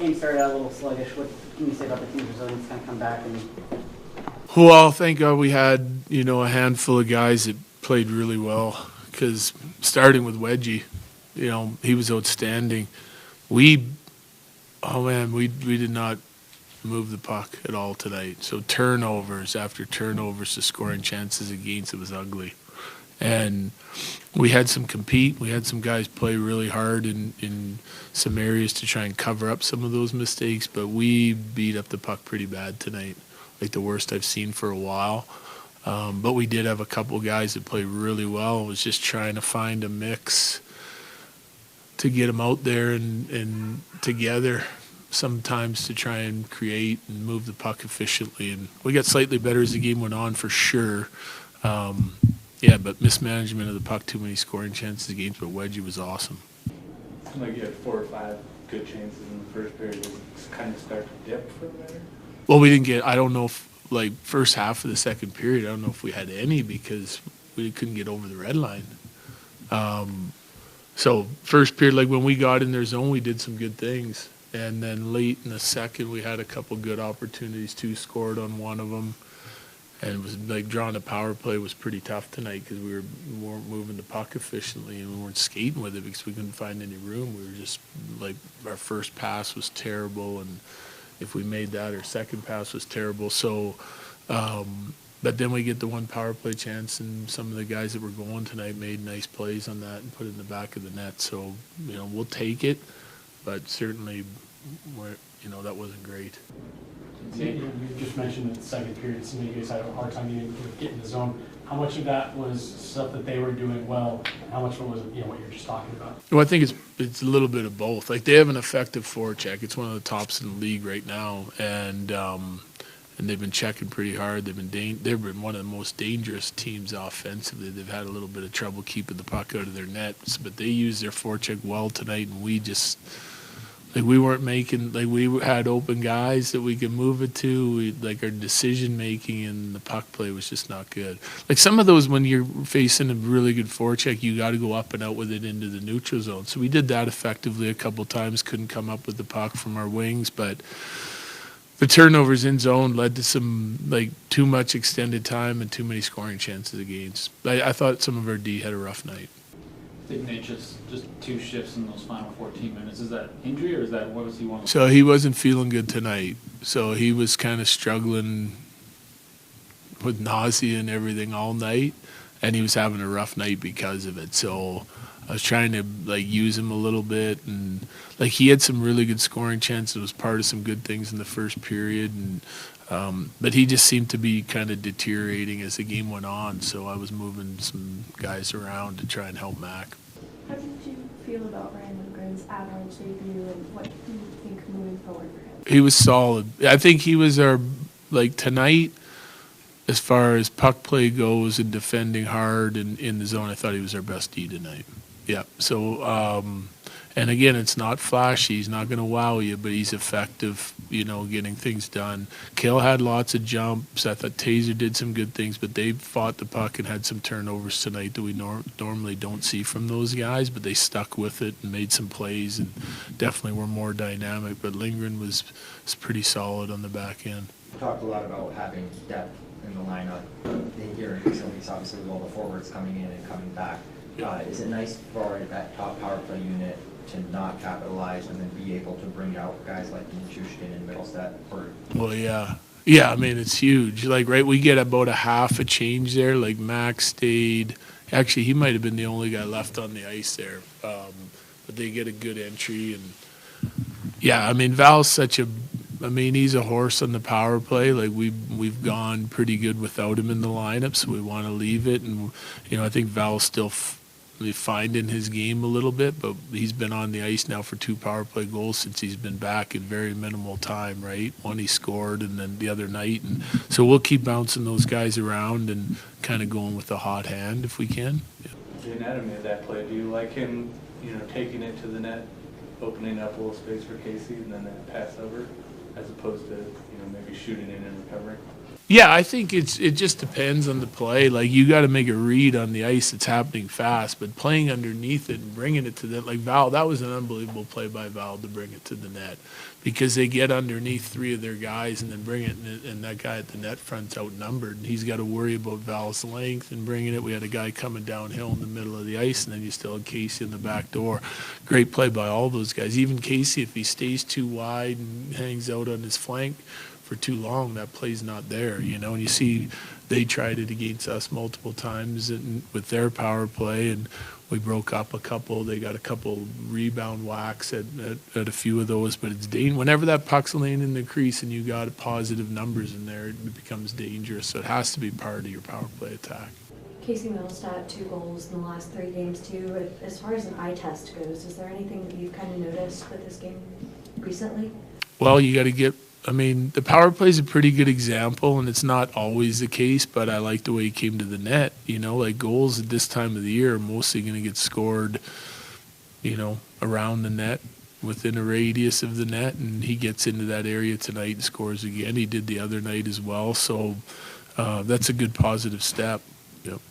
game started out a little sluggish. What can you say about the team's resilience to kind of come back? Well, thank God we had, a handful of guys that played really well. Because starting with Wedgie, he was outstanding. We did not move the puck at all tonight. So turnovers after turnovers, the scoring chances against it was ugly. And we had some compete. We had some guys play really hard in some areas to try and cover up some of those mistakes. But we beat up the puck pretty bad tonight, like the worst I've seen for a while. But we did have a couple guys that played really well. It was just trying to find a mix to get them out there and together sometimes to try and create and move the puck efficiently. And we got slightly better as the game went on for sure. But mismanagement of the puck, too many scoring chances against, but Wedgie was awesome. Like you had 4 or 5 good chances in the first period. Did it kind of start to dip for the better? Well, we didn't get, I don't know if, first half of the second period, I don't know if we had any because we couldn't get over the red line. So first period, when we got in their zone, we did some good things. And then late in the second, we had a couple good opportunities. 2 scored on one of them. And it was drawing a power play was pretty tough tonight because we weren't moving the puck efficiently and we weren't skating with it because we couldn't find any room. We were just our first pass was terrible, and if we made that, our second pass was terrible. So, but then we get the one power play chance, and some of the guys that were going tonight made nice plays on that and put it in the back of the net. So, we'll take it, but certainly, that wasn't great. You just mentioned in the second period, some of you guys had a hard time getting in the zone. How much of that was stuff that they were doing well? And how much of it was what you're just talking about? Well, I think it's a little bit of both. They have an effective forecheck. It's one of the tops in the league right now, and they've been checking pretty hard. They've been one of the most dangerous teams offensively. They've had a little bit of trouble keeping the puck out of their nets, but they used their forecheck well tonight, and we just. We weren't making, we had open guys that we could move it to. Our decision making and the puck play was just not good. Some of those, when you're facing a really good forecheck, you got to go up and out with it into the neutral zone. So we did that effectively a couple times, couldn't come up with the puck from our wings, but the turnovers in zone led to some, too much extended time and too many scoring chances against. I thought some of our D had a rough night. Didn't they just 2 shifts in those final 14 minutes? Is that injury or is that what was he wanting? So he wasn't feeling good tonight. So he was kind of struggling with nausea and everything all night, and he was having a rough night because of it. So I was trying to use him a little bit, and he had some really good scoring chances. It was part of some good things in the first period, and but he just seemed to be kind of deteriorating as the game went on. So I was moving some guys around to try and help Mac. How did you feel about Ryan Lindgren's Avalanche debut, and what do you think moving forward for him? He was solid. I think he was our, tonight, as far as puck play goes and defending hard and in the zone, I thought he was our best D tonight. Yeah. So, and again, it's not flashy. He's not going to wow you, but he's effective, getting things done. Kale had lots of jumps. I thought Taser did some good things, but they fought the puck and had some turnovers tonight that we normally don't see from those guys, but they stuck with it and made some plays and definitely were more dynamic. But Lindgren was pretty solid on the back end. We talked a lot about having depth in the lineup here in St. Louis, obviously with all the forwards coming in and coming back. Is it nice for that top power play unit to not capitalize and then be able to bring out guys like Nichushkin and Middlestat? Well, yeah. Yeah, I mean, it's huge. We get about a half a change there. Max stayed. Actually, he might have been the only guy left on the ice there. But they get a good entry. And, yeah, I mean, Val's he's a horse on the power play. We've gone pretty good without him in the lineup, so we want to leave it. And, I think Val's still finding his game a little bit, but he's been on the ice now for 2 power play goals since he's been back in very minimal time, right? One he scored and then the other night. And so we'll keep bouncing those guys around and kind of going with the hot hand if we can. Yeah. The anatomy of that play, do you like him, taking it to the net, opening up a little space for Casey and then that pass over, as opposed to, maybe shooting in and recovering? Yeah, I think it just depends on the play. Like, you got to make a read on the ice that's happening fast, but playing underneath it and bringing it to the, like Val, that was an unbelievable play by Val to bring it to the net, because they get underneath three of their guys and then bring it, and that guy at the net front's outnumbered, and he's got to worry about Val's length and bringing it. We had a guy coming downhill in the middle of the ice, and then you still had Casey in the back door. Great play by all those guys. Even Casey, if he stays too wide and hangs out on his flank for too long, that play's not there, you know. And you see they tried it against us multiple times with their power play, and we broke up a couple. They got a couple rebound whacks at a few of those, but it's whenever that puck's laying in the crease and you got positive numbers in there, it becomes dangerous. So it has to be part of your power play attack. Casey Middlestat, 2 goals in the last 3 games too. As far as an eye test goes, is there anything that you've kind of noticed with this game recently? Well, you got to get, I mean, the power play is a pretty good example, and it's not always the case, but I like the way he came to the net. You know, like, goals at this time of the year are mostly going to get scored, you know, around the net, within a radius of the net, and he gets into that area tonight and scores again. He did the other night as well, so that's a good positive step. Yep.